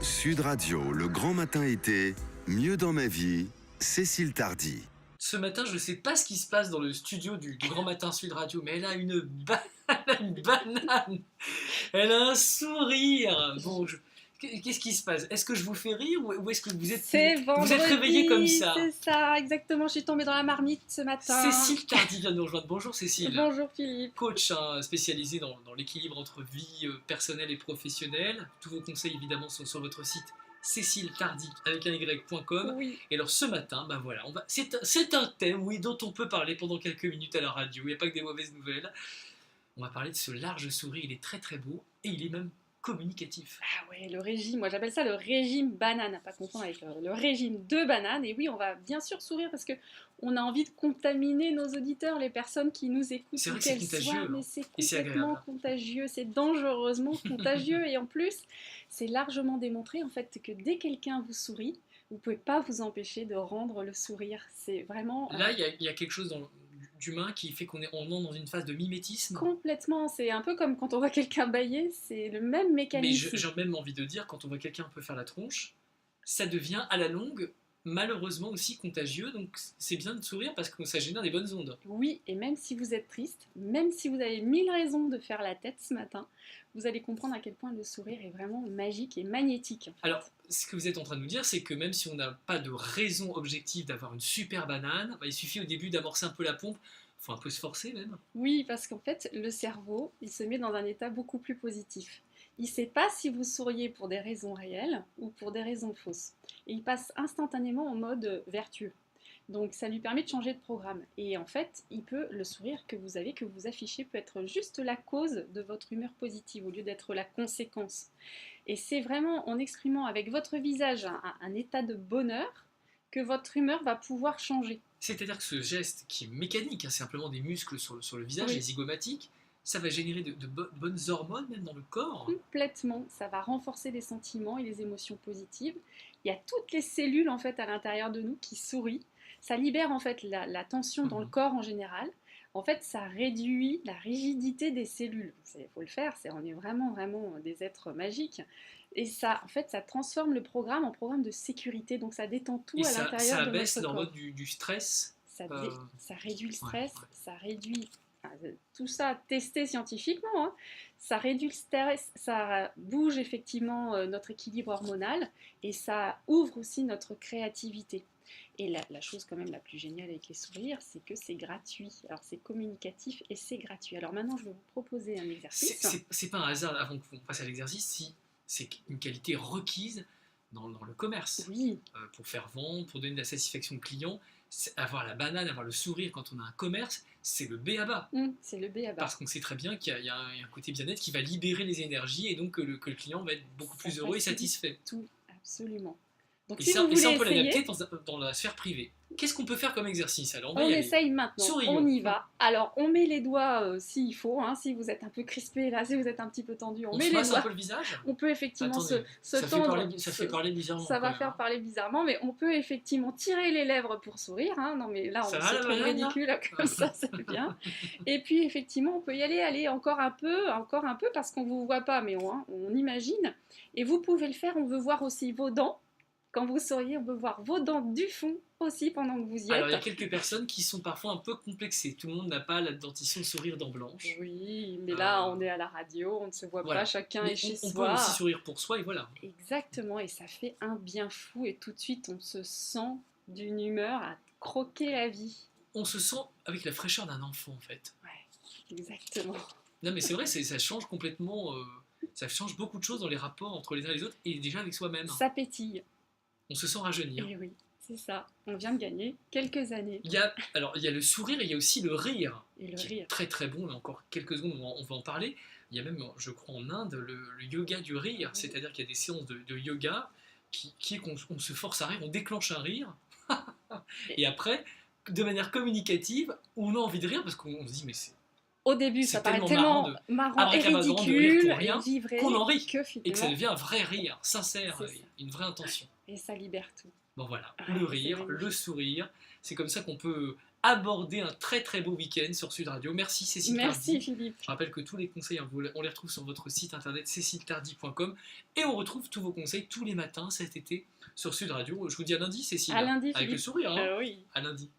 Sud Radio, le grand matin été, mieux dans ma vie, Cécile Tardy. Ce matin, je ne sais pas ce qui se passe dans le studio du Grand Matin Sud Radio, mais elle a une banane, elle a un sourire. Bon, qu'est-ce qui se passe? Est-ce que je vous fais rire ou est-ce que vous êtes réveillé comme ça? C'est ça, exactement. Je suis tombée dans la marmite ce matin. Cécile Tardy vient de nous rejoindre. Bonjour Cécile. Bonjour Philippe. Coach spécialisé dans l'équilibre entre vie personnelle et professionnelle. Tous vos conseils évidemment sont sur votre site céciletardy avec un y.com. Oui. Et alors ce matin, ben voilà, c'est un thème, oui, dont on peut parler pendant quelques minutes à la radio. Il n'y a pas que des mauvaises nouvelles. On va parler de ce large sourire. Il est très très beau et il est même communicatif. Ah ouais, le régime, moi j'appelle ça le régime banane, à pas confondre avec le régime de banane. Et oui, on va bien sûr sourire parce que on a envie de contaminer nos auditeurs, les personnes qui nous écoutent. C'est vrai que c'est contagieux, mais c'est et c'est complètement agréable. contagieux, c'est dangereusement contagieux. Et en plus, c'est largement démontré en fait que dès que quelqu'un vous sourit, vous pouvez pas vous empêcher de rendre le sourire. C'est vraiment... Là, il y a quelque chose d'humain qui fait qu'on entre dans une phase de mimétisme. Complètement, c'est un peu comme quand on voit quelqu'un bâiller, c'est le même mécanisme. Mais j'ai même envie de dire, quand on voit quelqu'un un peu faire la tronche, ça devient à la longue malheureusement aussi contagieux, donc c'est bien de sourire parce que ça génère des bonnes ondes. Oui, et même si vous êtes triste, même si vous avez 1000 raisons de faire la tête ce matin, vous allez comprendre à quel point le sourire est vraiment magique et magnétique. En fait. Alors, ce que vous êtes en train de nous dire, c'est que même si on n'a pas de raison objective d'avoir une super banane, il suffit au début d'amorcer un peu la pompe. Il faut un peu se forcer même. Oui, parce qu'en fait, le cerveau, il se met dans un état beaucoup plus positif. Il ne sait pas si vous souriez pour des raisons réelles ou pour des raisons fausses. Et il passe instantanément en mode vertueux. Donc ça lui permet de changer de programme. Et en fait, le sourire que vous avez, que vous affichez, peut être juste la cause de votre humeur positive au lieu d'être la conséquence. Et c'est vraiment en exprimant avec votre visage un état de bonheur que votre humeur va pouvoir changer. C'est-à-dire que ce geste qui est mécanique, c'est simplement des muscles sur le visage, oui. les zygomatiques, ça va générer de bonnes hormones même dans le corps. Complètement, ça va renforcer les sentiments et les émotions positives. Il y a toutes les cellules en fait à l'intérieur de nous qui sourient. Ça libère en fait la tension dans le corps en général. En fait, ça réduit la rigidité des cellules. Il faut le faire, on est vraiment des êtres magiques. Et ça, en fait, ça transforme le programme en programme de sécurité. Donc ça détend tout à l'intérieur de notre corps. Ça abaisse l'hormone du stress. Ça réduit le stress, ça réduit... Tout ça testé scientifiquement, hein. Ça réduit le stress, ça bouge effectivement notre équilibre hormonal et ça ouvre aussi notre créativité. Et la chose quand même la plus géniale avec les sourires, c'est que c'est gratuit. Alors c'est communicatif et c'est gratuit. Alors maintenant je vais vous proposer un exercice. C'est pas un hasard avant qu'on passe à l'exercice, si c'est une qualité requise dans le commerce. Oui. Pour faire vendre, pour donner de la satisfaction au client. Avoir la banane, avoir le sourire quand on a un commerce, c'est le b.a.-ba. C'est le b.a.-ba. Parce qu'on sait très bien qu'il y a un côté bien-être qui va libérer les énergies et donc que le client va être beaucoup plus heureux et satisfait. Tout, absolument. Donc, et ça, on peut l'adapter dans la sphère privée. Qu'est-ce qu'on peut faire comme exercice alors? On essaye maintenant, Sourions. On y va. Alors on met les doigts s'il faut, hein, si vous êtes un peu crispé là, si vous êtes un petit peu tendu, on met les doigts. Un peu le visage. On peut effectivement se tendre. Ça fait parler bizarrement. Ça va faire parler bizarrement, mais on peut effectivement tirer les lèvres pour sourire. Hein. Non mais là on se trouve ridicule comme ça, c'est bien. Et puis effectivement on peut y aller encore un peu, parce qu'on vous voit pas, mais on imagine. Et vous pouvez le faire. On veut voir aussi vos dents. Quand vous souriez, on peut voir vos dents du fond aussi pendant que vous y êtes. Alors, il y a quelques personnes qui sont parfois un peu complexées. Tout le monde n'a pas la dentition sourire dents blanches. Oui, mais là, on est à la radio, on ne se voit pas, chacun est chez soi. On peut aussi sourire pour soi, et voilà. Exactement, et ça fait un bien fou, et tout de suite, on se sent d'une humeur à croquer la vie. On se sent avec la fraîcheur d'un enfant, en fait. Ouais, exactement. Non, mais c'est vrai, ça change complètement... ça change beaucoup de choses dans les rapports entre les uns et les autres, et déjà avec soi-même. Ça pétille. On se sent rajeunir. Et oui, c'est ça. On vient de gagner quelques années. Il y a le sourire et il y a aussi le rire. Et le rire. Très très bon, là encore quelques secondes, on va en parler. Il y a même, je crois en Inde, le yoga du rire. Oui. C'est-à-dire qu'il y a des séances de yoga qui est qu'on se force à rire, on déclenche un rire. Et après, de manière communicative, on a envie de rire parce qu'on se dit mais c'est... Au début, ça paraît tellement marrant et ridicule, qu'on en rit, et que ça devient un vrai rire, sincère, une vraie intention. Et ça libère tout. Bon voilà, le rire, le sourire, c'est comme ça qu'on peut aborder un très très beau week-end sur Sud Radio. Merci Cécile Merci Tardy. Philippe. Je rappelle que tous les conseils, hein, on les retrouve sur votre site internet céciletardy.com et on retrouve tous vos conseils tous les matins cet été sur Sud Radio. Je vous dis à lundi Cécile. À lundi Avec le Philippe. sourire, hein. Oui. À lundi.